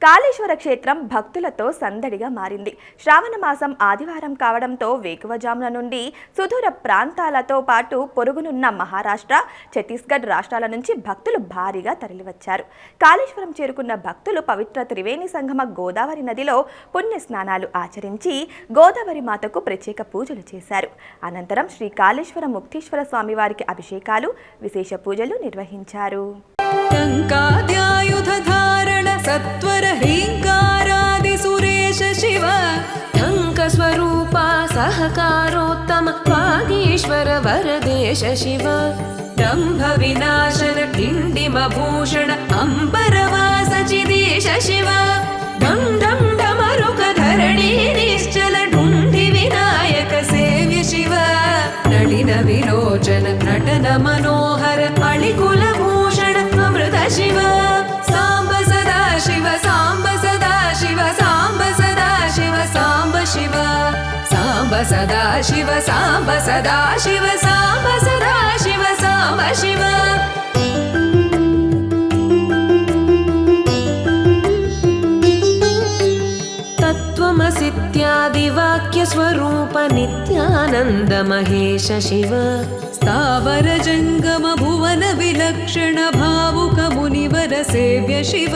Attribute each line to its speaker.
Speaker 1: కాళేశ్వర క్షేత్రం భక్తులతో సందడిగా మారింది. శ్రావణ మాసం ఆదివారం కావడంతో వేకువజామున నుండి సుదూర ప్రాంతాలతో పాటు పొరుగునున్న మహారాష్ట్ర, ఛత్తీస్గఢ్ రాష్ట్రాల నుంచి భక్తులు భారీగా తరలివచ్చారు. కాళేశ్వరం చేరుకున్న భక్తులు పవిత్ర త్రివేణి సంగమ గోదావరి నదిలో పుణ్య స్నానాలు ఆచరించి గోదావరి మాతకు ప్రత్యేక పూజలు చేశారు. అనంతరం శ్రీ కాళేశ్వర ముక్తీశ్వర స్వామివారికి అభిషేకాలు, విశేష పూజలు నిర్వహించారు.
Speaker 2: సత్వర హ్రీంకారాది సురేశ శివ ఢంక స్వరూప సహకారోత్తమ వాగీశ్వర వరదేశ శివ డంభ వినాశన కిండిమ భూషణ అంబరవాస చిదేశ శివ ఢం ఢం ఢమరుక ధరణి నిశ్చల ఢుంఢి వినాయక సేవ్య శివ నడిన విలోచన నటన మనోహర అళికుల భూషణ అమృత శివ సాంబ సదా శివ సాంబ సదా శివ సాంబ సదా శివ సాంబ శివ సాంబ సదా శివ సాంబ సదా శివ సాంబ సదా శివ సాంబ శివ తత్వమసిత్యాది వాక్య స్వరూప నిత్యానంద మహేశ శివ స్థావర జంగమ భువన విలక్షణ భావుక మునివర సేవ్య శివ